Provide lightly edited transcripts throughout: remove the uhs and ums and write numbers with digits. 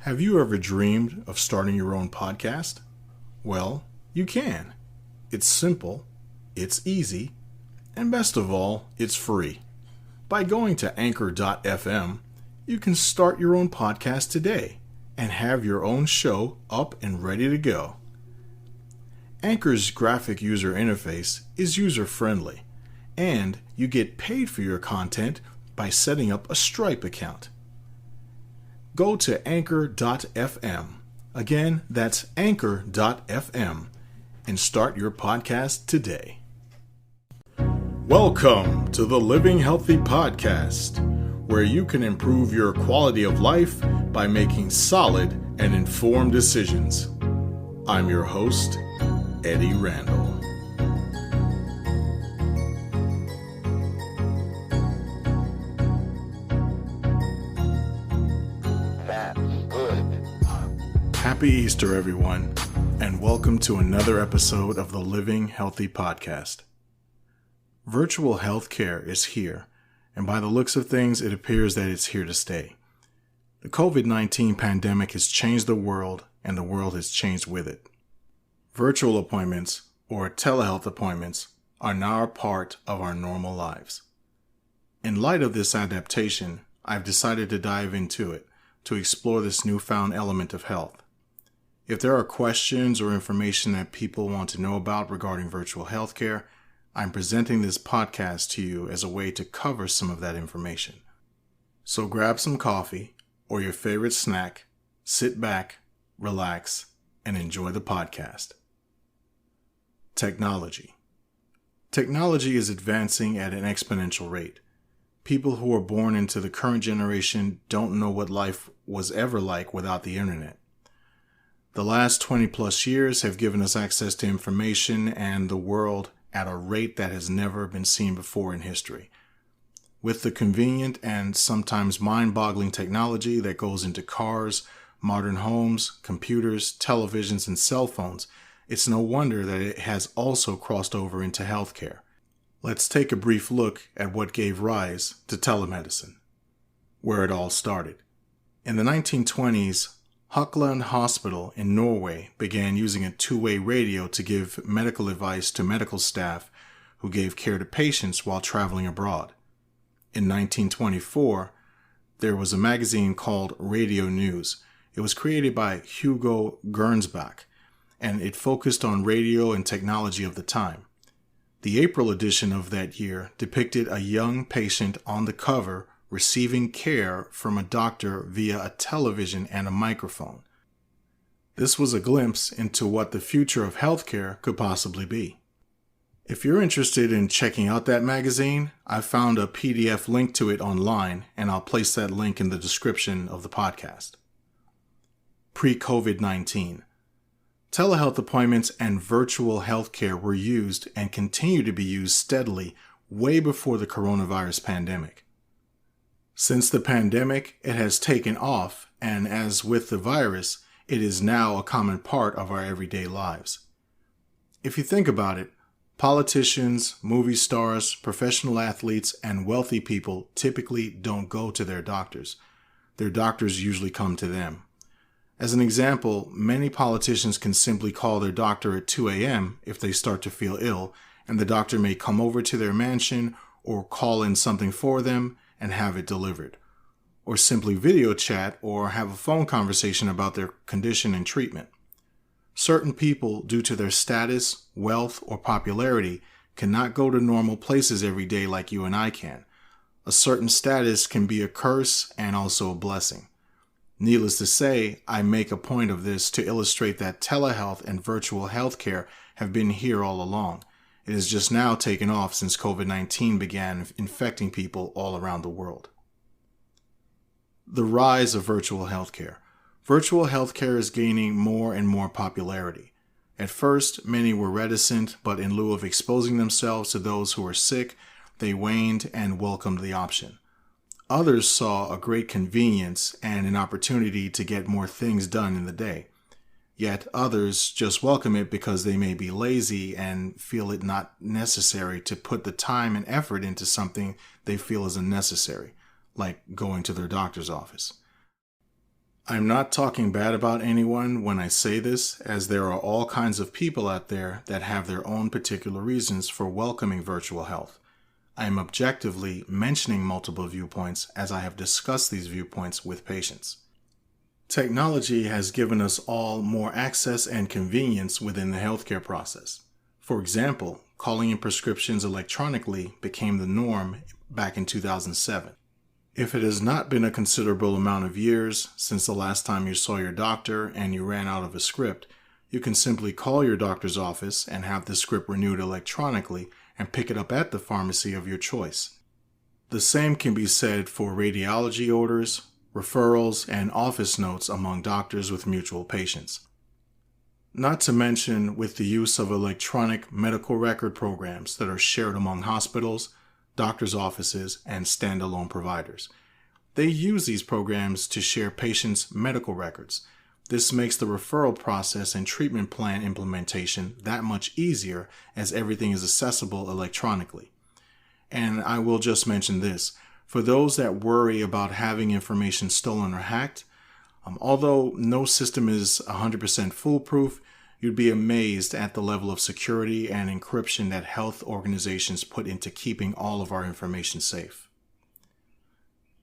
Have you ever dreamed of starting your own podcast? Well, you can. It's simple, it's easy, and best of all, it's free. By going to Anchor.fm, you can start your own podcast today and have your own show up and ready to go. Anchor's graphic user interface is user-friendly, and you get paid for your content by setting up a Stripe account. Go to Anchor.fm. Again, that's Anchor.fm, and start your podcast today. Welcome to the Living Healthy Podcast, where you can improve your quality of life by making solid and informed decisions. I'm your host, Eddie Randall. Happy Easter, everyone, and welcome to another episode of the Living Healthy Podcast. Virtual healthcare is here, and by the looks of things, it appears that it's here to stay. The COVID-19 pandemic has changed the world, and the world has changed with it. Virtual appointments, or telehealth appointments, are now a part of our normal lives. In light of this adaptation, I've decided to dive into it to explore this newfound element of health. If there are questions or information that people want to know about regarding virtual healthcare, I'm presenting this podcast to you as a way to cover some of that information. So grab some coffee or your favorite snack, sit back, relax, and enjoy the podcast. Technology. Technology is advancing at an exponential rate. People who are born into the current generation don't know what life was ever like without the internet. The last 20 plus years have given us access to information and the world at a rate that has never been seen before in history. With the convenient and sometimes mind-boggling technology that goes into cars, modern homes, computers, televisions, and cell phones, it's no wonder that it has also crossed over into healthcare. Let's take a brief look at what gave rise to telemedicine, where it all started. In the 1920s, Haukeland Hospital in Norway began using a two-way radio to give medical advice to medical staff who gave care to patients while traveling abroad. In 1924, there was a magazine called Radio News. It was created by Hugo Gernsback, and it focused on radio and technology of the time. The April edition of that year depicted a young patient on the cover receiving care from a doctor via a television and a microphone. This was a glimpse into what the future of healthcare could possibly be. If you're interested in checking out that magazine, I found a PDF link to it online, and I'll place that link in the description of the podcast. Pre-COVID-19. Telehealth appointments and virtual healthcare were used and continue to be used steadily way before the coronavirus pandemic. Since the pandemic, it has taken off, and as with the virus, it is now a common part of our everyday lives. If you think about it, politicians, movie stars, professional athletes, and wealthy people typically don't go to their doctors. Their doctors usually come to them. As an example, many politicians can simply call their doctor at 2 a.m. if they start to feel ill, and the doctor may come over to their mansion or call in something for them and have it delivered, or simply video chat or have a phone conversation about their condition and treatment. Certain people, due to their status, wealth, or popularity, cannot go to normal places every day like you and I can. A certain status can be a curse and also a blessing. Needless to say, I make a point of this to illustrate that telehealth and virtual healthcare have been here all along. It has just now taken off since COVID-19 began infecting people all around the world. The rise of virtual healthcare. Virtual healthcare is gaining more and more popularity. At first, many were reticent, but in lieu of exposing themselves to those who were sick, they waned and welcomed the option. Others saw a great convenience and an opportunity to get more things done in the day. Yet others just welcome it because they may be lazy and feel it not necessary to put the time and effort into something they feel is unnecessary, like going to their doctor's office. I'm not talking bad about anyone when I say this, as there are all kinds of people out there that have their own particular reasons for welcoming virtual health. I am objectively mentioning multiple viewpoints as I have discussed these viewpoints with patients. Technology has given us all more access and convenience within the healthcare process. For example, calling in prescriptions electronically became the norm back in 2007. If it has not been a considerable amount of years since the last time you saw your doctor and you ran out of a script, you can simply call your doctor's office and have the script renewed electronically and pick it up at the pharmacy of your choice. The same can be said for radiology orders, referrals, and office notes among doctors with mutual patients. Not to mention with the use of electronic medical record programs that are shared among hospitals, doctors' offices, and standalone providers. They use these programs to share patients' medical records. This makes the referral process and treatment plan implementation that much easier as everything is accessible electronically. And I will just mention this. For those that worry about having information stolen or hacked, although no system is 100% foolproof, you'd be amazed at the level of security and encryption that health organizations put into keeping all of our information safe.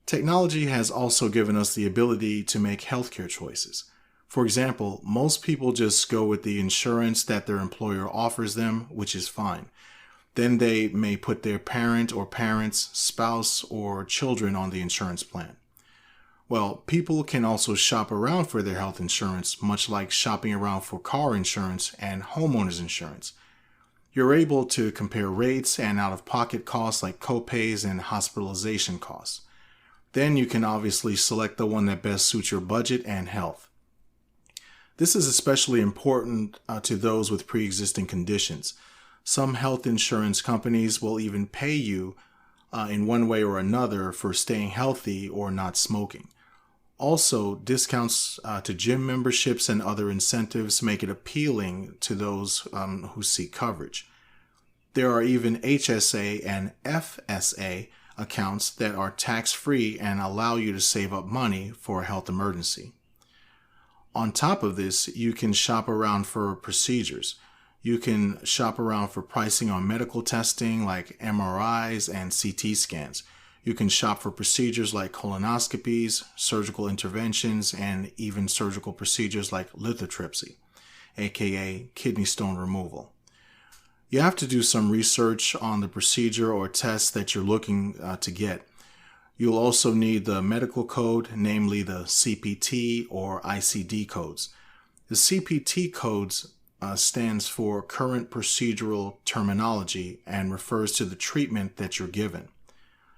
Technology has also given us the ability to make healthcare choices. For example, most people just go with the insurance that their employer offers them, which is fine. Then they may put their parent or parents, spouse, or children on the insurance plan. Well, people can also shop around for their health insurance, much like shopping around for car insurance and homeowners insurance. You're able to compare rates and out-of-pocket costs like copays and hospitalization costs. Then you can obviously select the one that best suits your budget and health. This is especially important to those with pre-existing conditions. Some health insurance companies will even pay you in one way or another for staying healthy or not smoking. Also, discounts to gym memberships and other incentives make it appealing to those who seek coverage. There are even HSA and FSA accounts that are tax-free and allow you to save up money for a health emergency. On top of this, you can shop around for procedures. You can shop around for pricing on medical testing like MRIs and CT scans. You can shop for procedures like colonoscopies, surgical interventions, and even surgical procedures like lithotripsy, aka kidney stone removal. You have to do some research on the procedure or test that you're looking to get. You'll also need the medical code, namely the CPT or ICD codes. The CPT codes stands for current procedural terminology and refers to the treatment that you're given.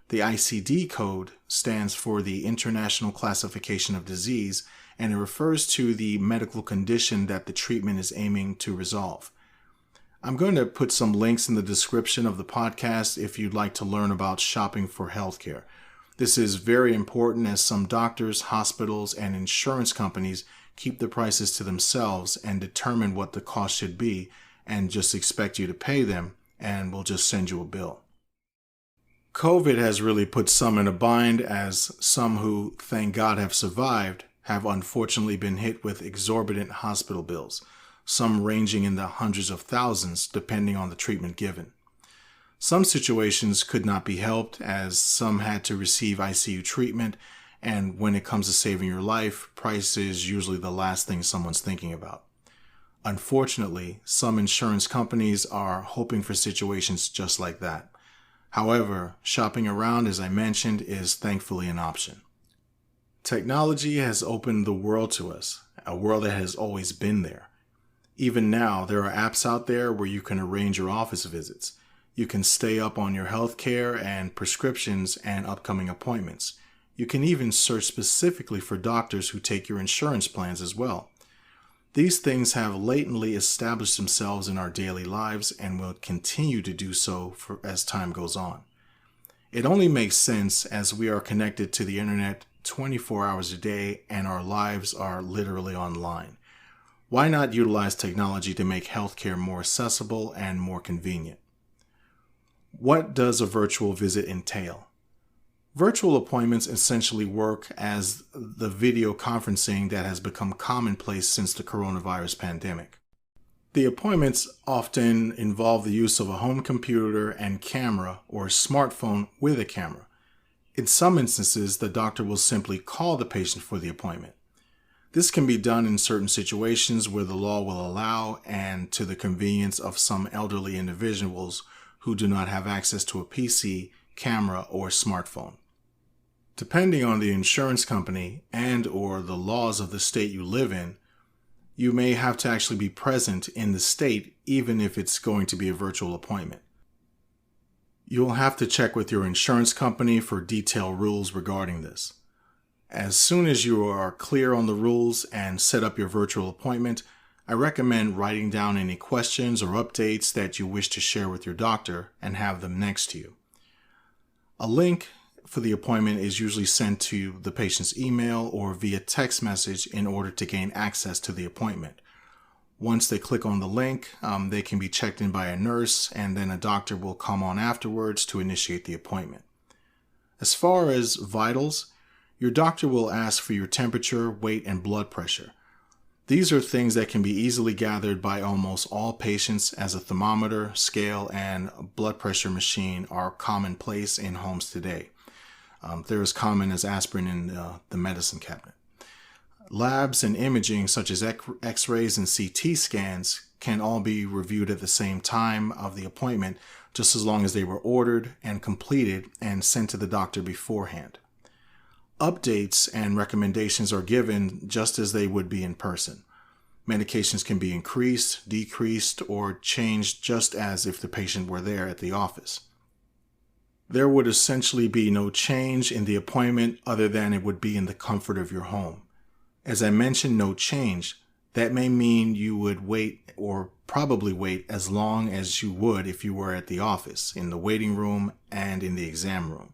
The ICD code stands for the International Classification of Disease, and it refers to the medical condition that the treatment is aiming to resolve. I'm going to put some links in the description of the podcast if you'd like to learn about shopping for healthcare. This is very important as some doctors, hospitals, and insurance companies keep the prices to themselves and determine what the cost should be and just expect you to pay them and will just send you a bill. COVID has really put some in a bind as some who, thank God, have survived have unfortunately been hit with exorbitant hospital bills, some ranging in the hundreds of thousands depending on the treatment given. Some situations could not be helped as some had to receive ICU treatment, and when it comes to saving your life, price is usually the last thing someone's thinking about. Unfortunately, some insurance companies are hoping for situations just like that. However, shopping around, as I mentioned, is thankfully an option. Technology has opened the world to us, a world that has always been there. Even now, there are apps out there where you can arrange your office visits. You can stay up on your health care and prescriptions and upcoming appointments. You can even search specifically for doctors who take your insurance plans as well. These things have latently established themselves in our daily lives and will continue to do so as time goes on. It only makes sense as we are connected to the internet 24 hours a day and our lives are literally online. Why not utilize technology to make healthcare more accessible and more convenient? What does a virtual visit entail? Virtual appointments essentially work as the video conferencing that has become commonplace since the coronavirus pandemic. The appointments often involve the use of a home computer and camera or a smartphone with a camera. In some instances, the doctor will simply call the patient for the appointment. This can be done in certain situations where the law will allow and to the convenience of some elderly individuals who do not have access to a PC, camera, or smartphone. Depending on the insurance company and/or the laws of the state you live in, you may have to actually be present in the state even if it's going to be a virtual appointment. You'll have to check with your insurance company for detailed rules regarding this. As soon as you are clear on the rules and set up your virtual appointment, I recommend writing down any questions or updates that you wish to share with your doctor and have them next to you. A link for the appointment is usually sent to the patient's email or via text message in order to gain access to the appointment. Once they click on the link, they can be checked in by a nurse, and then a doctor will come on afterwards to initiate the appointment. As far as vitals, your doctor will ask for your temperature, weight, and blood pressure. These are things that can be easily gathered by almost all patients, as a thermometer, scale, and blood pressure machine are commonplace in homes today. They're as common as aspirin in the medicine cabinet. Labs and imaging such as X-rays and CT scans can all be reviewed at the same time of the appointment, just as long as they were ordered and completed and sent to the doctor beforehand. Updates and recommendations are given just as they would be in person. Medications can be increased, decreased, or changed just as if the patient were there at the office. There would essentially be no change in the appointment other than it would be in the comfort of your home. As I mentioned, no change. That may mean you would wait, or probably wait, as long as you would if you were at the office, in the waiting room, and in the exam room.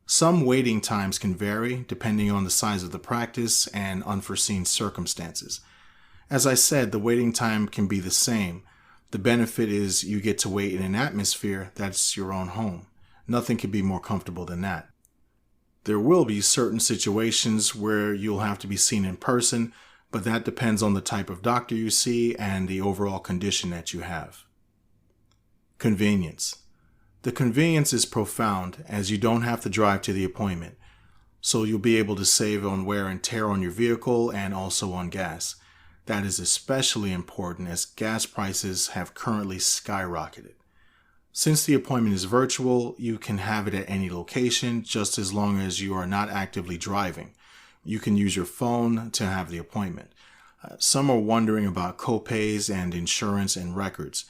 Some waiting times can vary depending on the size of the practice and unforeseen circumstances. As I said, the waiting time can be the same. The benefit is you get to wait in an atmosphere that's your own home. Nothing could be more comfortable than that. There will be certain situations where you'll have to be seen in person, but that depends on the type of doctor you see and the overall condition that you have. Convenience. The convenience is profound, as you don't have to drive to the appointment, so you'll be able to save on wear and tear on your vehicle and also on gas. That is especially important as gas prices have currently skyrocketed. Since the appointment is virtual, you can have it at any location just as long as you are not actively driving. You can use your phone to have the appointment. Some are wondering about copays and insurance and records.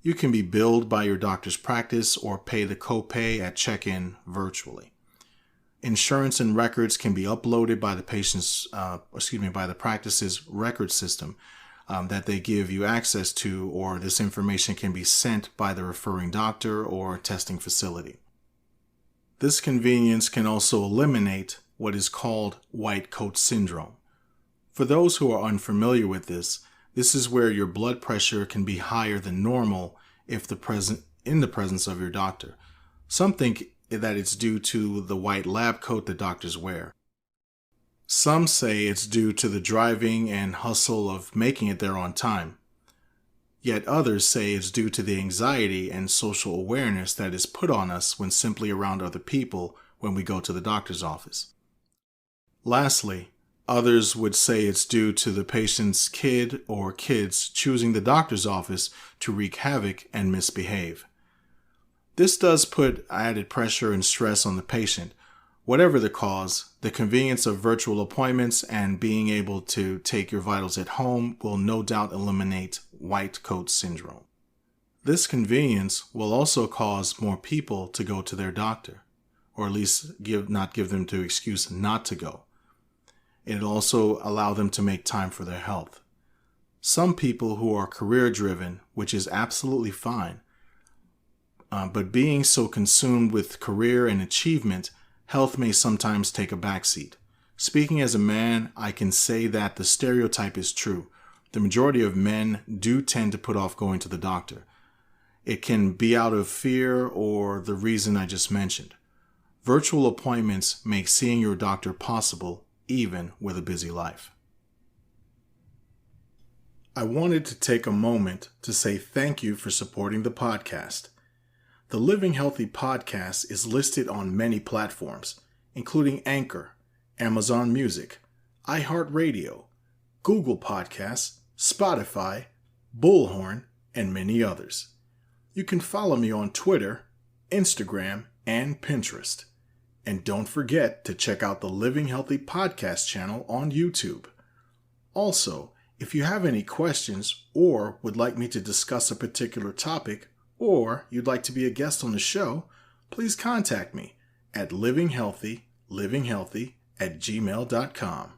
You can be billed by your doctor's practice or pay the copay at check-in virtually. Insurance and records can be uploaded by the by the practice's record system that they give you access to, or this information can be sent by the referring doctor or testing facility. This convenience can also eliminate what is called white coat syndrome. For those who are unfamiliar with this is where your blood pressure can be higher than normal if in the presence of your doctor. Some think that it's due to the white lab coat that doctors wear. Some say it's due to the driving and hustle of making it there on time. Yet others say it's due to the anxiety and social awareness that is put on us when simply around other people when we go to the doctor's office. Lastly, others would say it's due to the patient's kid or kids choosing the doctor's office to wreak havoc and misbehave. This does put added pressure and stress on the patient. Whatever the cause, the convenience of virtual appointments and being able to take your vitals at home will no doubt eliminate white coat syndrome. This convenience will also cause more people to go to their doctor, or at least not give them the excuse not to go. It'll also allow them to make time for their health. Some people who are career-driven, which is absolutely fine, but being so consumed with career and achievement, health may sometimes take a backseat. Speaking as a man, I can say that the stereotype is true. The majority of men do tend to put off going to the doctor. It can be out of fear or the reason I just mentioned. virtual appointments make seeing your doctor possible even with a busy life. I wanted to take a moment to say thank you for supporting the podcast. The Living Healthy podcast is listed on many platforms, including Anchor, Amazon Music, iHeartRadio, Google Podcasts, Spotify, Bullhorn, and many others. You can follow me on Twitter, Instagram, and Pinterest. And don't forget to check out the Living Healthy podcast channel on YouTube. Also, if you have any questions or would like me to discuss a particular topic, or you'd like to be a guest on the show, please contact me at livinghealthy@gmail.com.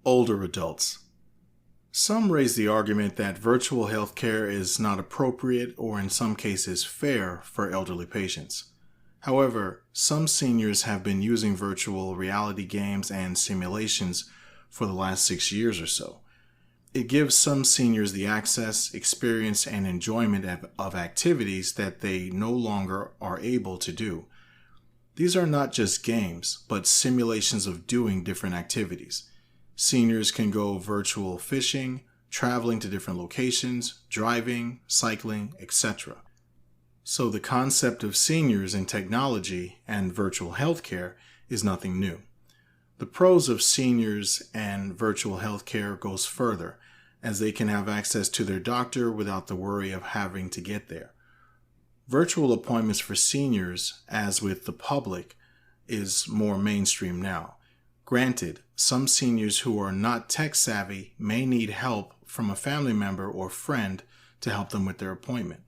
Older adults. Some raise the argument that virtual healthcare is not appropriate or in some cases fair for elderly patients. However, some seniors have been using virtual reality games and simulations for the last 6 years or so. It gives some seniors the access, experience, and enjoyment of activities that they no longer are able to do. These are not just games, but simulations of doing different activities. Seniors can go virtual fishing, traveling to different locations, driving, cycling, etc. So the concept of seniors in technology and virtual healthcare is nothing new. The pros of seniors and virtual healthcare goes further, as they can have access to their doctor without the worry of having to get there. Virtual appointments for seniors, as with the public, is more mainstream now. Granted, some seniors who are not tech savvy may need help from a family member or friend to help them with their appointment.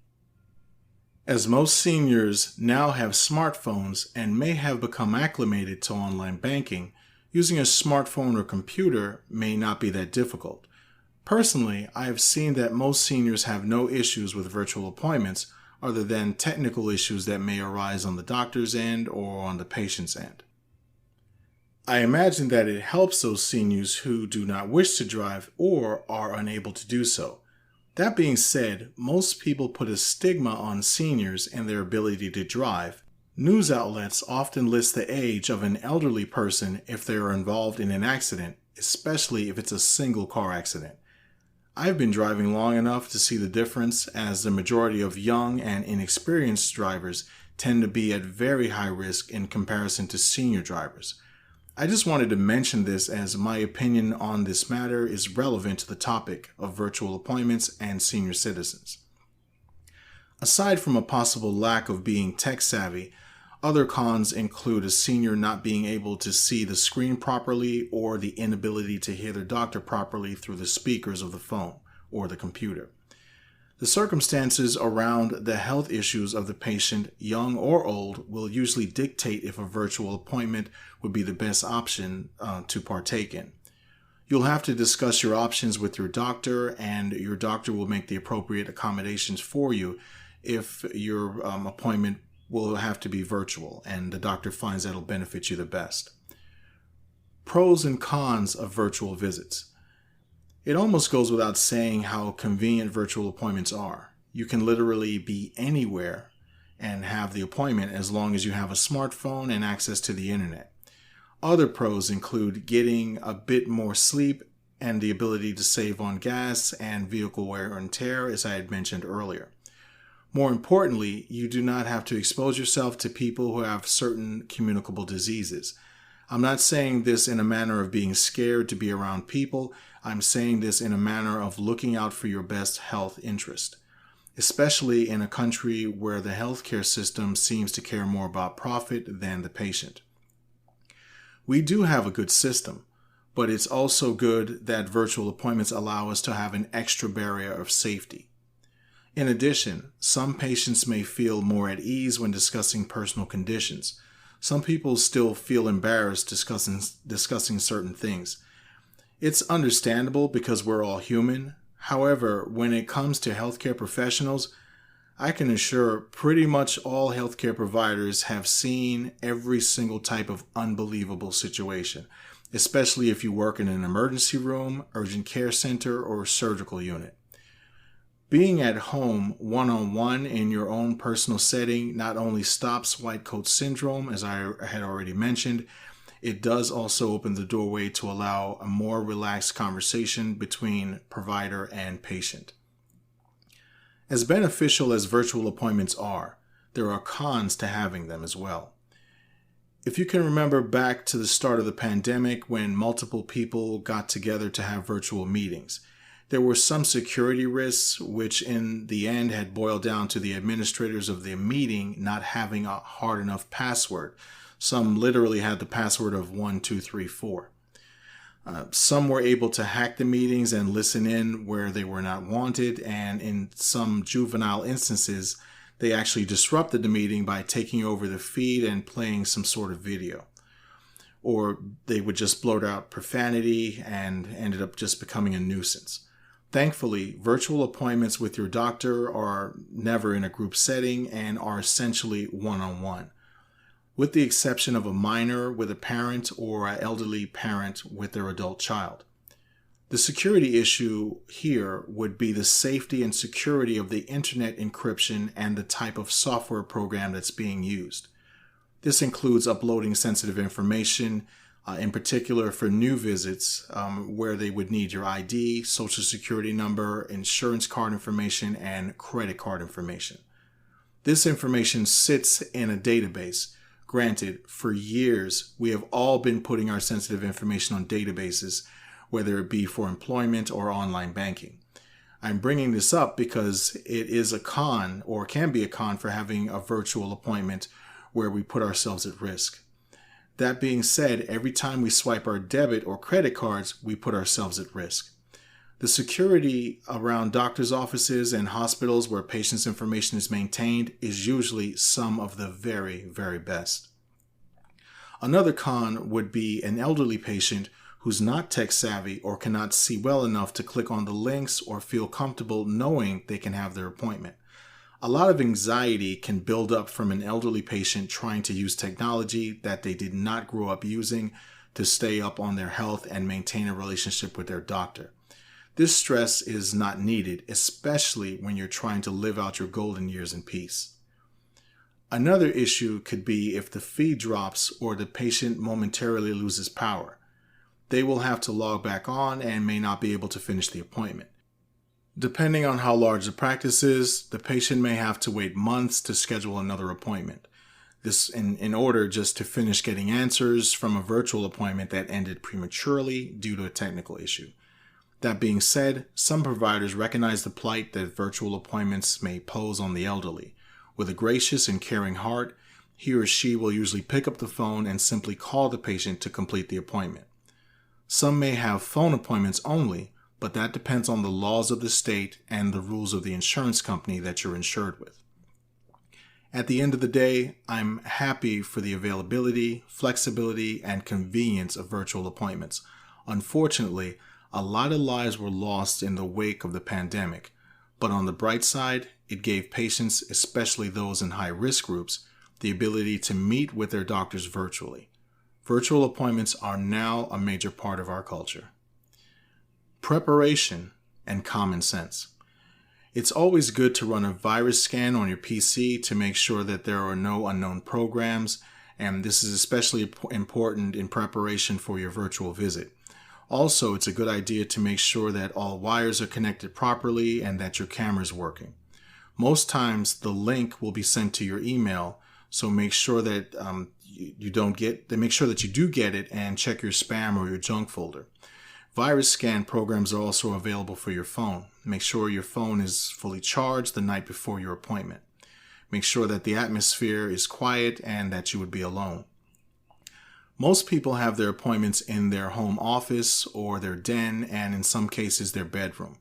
As most seniors now have smartphones and may have become acclimated to online banking, using a smartphone or computer may not be that difficult. Personally, I have seen that most seniors have no issues with virtual appointments other than technical issues that may arise on the doctor's end or on the patient's end. I imagine that it helps those seniors who do not wish to drive or are unable to do so. That being said, most people put a stigma on seniors and their ability to drive. News outlets often list the age of an elderly person if they are involved in an accident, especially if it's a single car accident. I've been driving long enough to see the difference, as the majority of young and inexperienced drivers tend to be at very high risk in comparison to senior drivers. I just wanted to mention this as my opinion on this matter is relevant to the topic of virtual appointments and senior citizens. Aside from a possible lack of being tech savvy, other cons include a senior not being able to see the screen properly or the inability to hear their doctor properly through the speakers of the phone or the computer. The circumstances around the health issues of the patient, young or old, will usually dictate if a virtual appointment would be the best option to partake in. You'll have to discuss your options with your doctor, and your doctor will make the appropriate accommodations for you if your appointment will have to be virtual and the doctor finds that'll benefit you the best. Pros and cons of virtual visits. It almost goes without saying how convenient virtual appointments are. You can literally be anywhere and have the appointment as long as you have a smartphone and access to the internet. Other pros include getting a bit more sleep and the ability to save on gas and vehicle wear and tear, as I had mentioned earlier. More importantly, you do not have to expose yourself to people who have certain communicable diseases. I'm not saying this in a manner of being scared to be around people. I'm saying this in a manner of looking out for your best health interest, especially in a country where the healthcare system seems to care more about profit than the patient. We do have a good system, but it's also good that virtual appointments allow us to have an extra barrier of safety. In addition, some patients may feel more at ease when discussing personal conditions. Some people still feel embarrassed discussing certain things. It's understandable because we're all human. However, when it comes to healthcare professionals, I can assure pretty much all healthcare providers have seen every single type of unbelievable situation, especially if you work in an emergency room, urgent care center, or surgical unit. Being at home one-on-one in your own personal setting not only stops white coat syndrome, as I had already mentioned, it does also open the doorway to allow a more relaxed conversation between provider and patient. As beneficial as virtual appointments are, there are cons to having them as well. If you can remember back to the start of the pandemic when multiple people got together to have virtual meetings, there were some security risks, which in the end had boiled down to the administrators of the meeting not having a hard enough password. Some literally had the password of 1234. Some were able to hack the meetings and listen in where they were not wanted, and in some juvenile instances, they actually disrupted the meeting by taking over the feed and playing some sort of video. Or they would just blurt out profanity and ended up just becoming a nuisance. Thankfully, virtual appointments with your doctor are never in a group setting and are essentially one-on-one, with the exception of a minor with a parent or an elderly parent with their adult child. The security issue here would be the safety and security of the internet encryption and the type of software program that's being used. This includes uploading sensitive information, in particular for new visits, where they would need your ID, social security number, insurance card information, and credit card information. This information sits in a database. Granted, for years, we have all been putting our sensitive information on databases, whether it be for employment or online banking. I'm bringing this up because it is a con, or can be a con, for having a virtual appointment where we put ourselves at risk. That being said, every time we swipe our debit or credit cards, we put ourselves at risk. The security around doctors' offices and hospitals where patients' information is maintained is usually some of the very, very best. Another con would be an elderly patient who's not tech savvy or cannot see well enough to click on the links or feel comfortable knowing they can have their appointment. A lot of anxiety can build up from an elderly patient trying to use technology that they did not grow up using to stay up on their health and maintain a relationship with their doctor. This stress is not needed, especially when you're trying to live out your golden years in peace. Another issue could be if the feed drops or the patient momentarily loses power. They will have to log back on and may not be able to finish the appointment. Depending on how large the practice is, the patient may have to wait months to schedule another appointment. This in order just to finish getting answers from a virtual appointment that ended prematurely due to a technical issue. That being said, some providers recognize the plight that virtual appointments may pose on the elderly. With a gracious and caring heart, he or she will usually pick up the phone and simply call the patient to complete the appointment. Some may have phone appointments only, but that depends on the laws of the state and the rules of the insurance company that you're insured with. At the end of the day, I'm happy for the availability, flexibility, and convenience of virtual appointments. Unfortunately, a lot of lives were lost in the wake of the pandemic, but on the bright side, it gave patients, especially those in high-risk groups, the ability to meet with their doctors virtually. Virtual appointments are now a major part of our culture. Preparation and common sense. It's always good to run a virus scan on your PC to make sure that there are no unknown programs, and this is especially important in preparation for your virtual visit. Also, it's a good idea to make sure that all wires are connected properly and that your camera is working. Most times, the link will be sent to your email, so make sure that you do get it and check your spam or your junk folder. Virus scan programs are also available for your phone. Make sure your phone is fully charged the night before your appointment. Make sure that the atmosphere is quiet and that you would be alone. Most people have their appointments in their home office or their den, and in some cases their bedroom.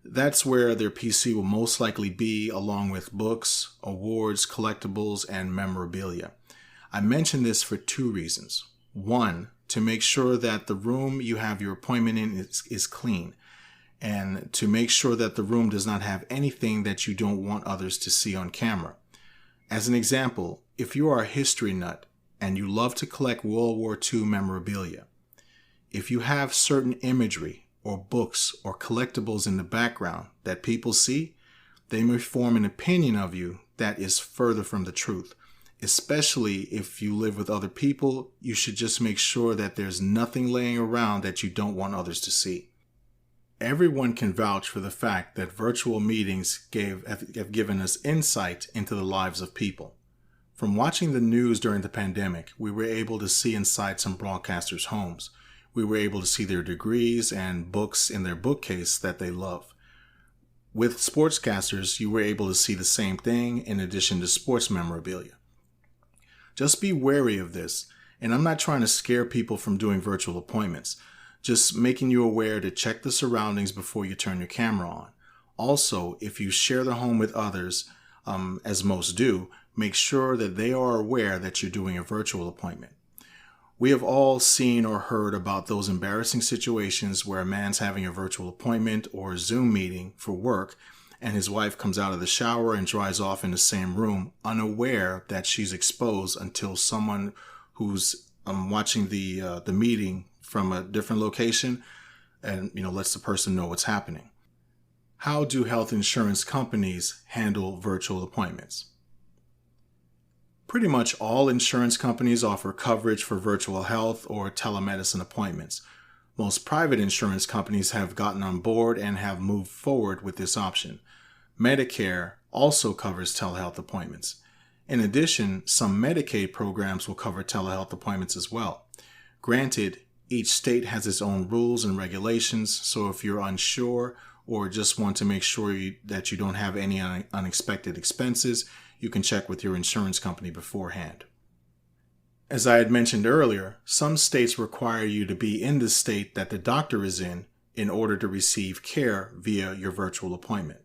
That's where their PC will most likely be, along with books, awards, collectibles, and memorabilia. I mention this for two reasons. One, to make sure that the room you have your appointment in is clean, and to make sure that the room does not have anything that you don't want others to see on camera. As an example, if you are a history nut and you love to collect World War II memorabilia, if you have certain imagery or books or collectibles in the background that people see, they may form an opinion of you that is further from the truth. Especially if you live with other people, you should just make sure that there's nothing laying around that you don't want others to see. Everyone can vouch for the fact that virtual meetings have given us insight into the lives of people. From watching the news during the pandemic, we were able to see inside some broadcasters' homes. We were able to see their degrees and books in their bookcase that they love. With sportscasters, you were able to see the same thing in addition to sports memorabilia. Just be wary of this, and I'm not trying to scare people from doing virtual appointments, just making you aware to check the surroundings before you turn your camera on. Also, if you share the home with others, as most do, make sure that they are aware that you're doing a virtual appointment. We have all seen or heard about those embarrassing situations where a man's having a virtual appointment or a Zoom meeting for work, and his wife comes out of the shower and drives off in the same room, unaware that she's exposed until someone who's watching the meeting from a different location and lets the person know what's happening. How do health insurance companies handle virtual appointments? Pretty much all insurance companies offer coverage for virtual health or telemedicine appointments. Most private insurance companies have gotten on board and have moved forward with this option. Medicare also covers telehealth appointments. In addition, some Medicaid programs will cover telehealth appointments as well. Granted, each state has its own rules and regulations, so if you're unsure or just want to make sure that you don't have any unexpected expenses, you can check with your insurance company beforehand. As I had mentioned earlier, some states require you to be in the state that the doctor is in order to receive care via your virtual appointment.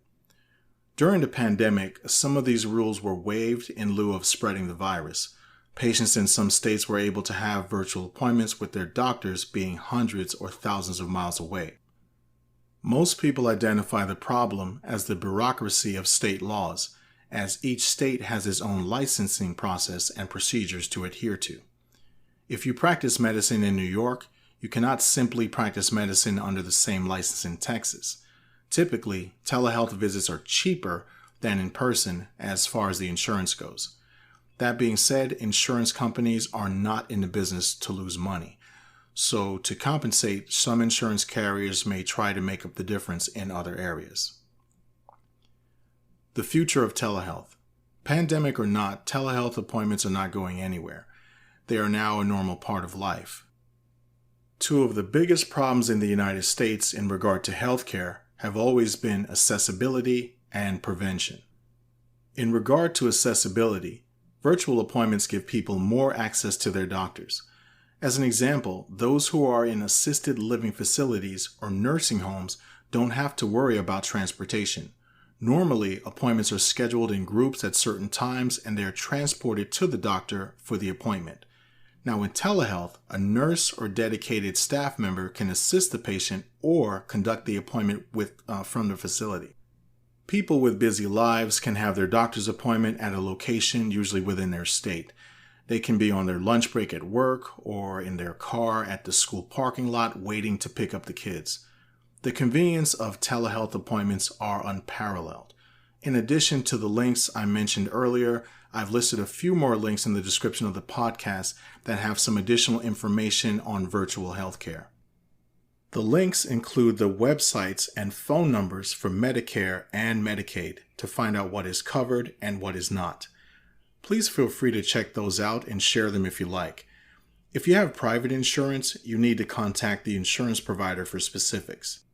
During the pandemic, some of these rules were waived in lieu of spreading the virus. Patients in some states were able to have virtual appointments with their doctors being hundreds or thousands of miles away. Most people identify the problem as the bureaucracy of state laws, as each state has its own licensing process and procedures to adhere to. If you practice medicine in New York, you cannot simply practice medicine under the same license in Texas. Typically, telehealth visits are cheaper than in person as far as the insurance goes. That being said, insurance companies are not in the business to lose money. So to compensate, some insurance carriers may try to make up the difference in other areas. The future of telehealth. Pandemic or not, telehealth appointments are not going anywhere. They are now a normal part of life. Two of the biggest problems in the United States in regard to healthcare have always been accessibility and prevention. In regard to accessibility, virtual appointments give people more access to their doctors. As an example, those who are in assisted living facilities or nursing homes don't have to worry about transportation. Normally, appointments are scheduled in groups at certain times and they are transported to the doctor for the appointment. Now in telehealth, a nurse or dedicated staff member can assist the patient or conduct the appointment from the facility. People with busy lives can have their doctor's appointment at a location usually within their state. They can be on their lunch break at work or in their car at the school parking lot waiting to pick up the kids. The convenience of telehealth appointments are unparalleled. In addition to the links I mentioned earlier, I've listed a few more links in the description of the podcast that have some additional information on virtual healthcare. The links include the websites and phone numbers for Medicare and Medicaid to find out what is covered and what is not. Please feel free to check those out and share them if you like. If you have private insurance, you need to contact the insurance provider for specifics.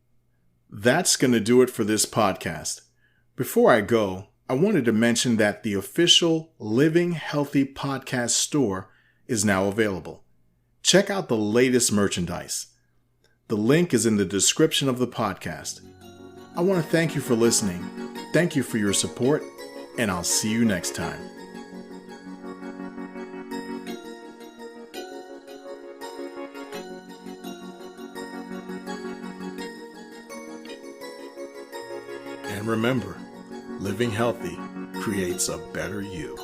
That's going to do it for this podcast. Before I go, I wanted to mention that the official Living Healthy podcast store is now available. Check out the latest merchandise. The link is in the description of the podcast. I want to thank you for listening. Thank you for your support, and I'll see you next time. And remember, living healthy creates a better you.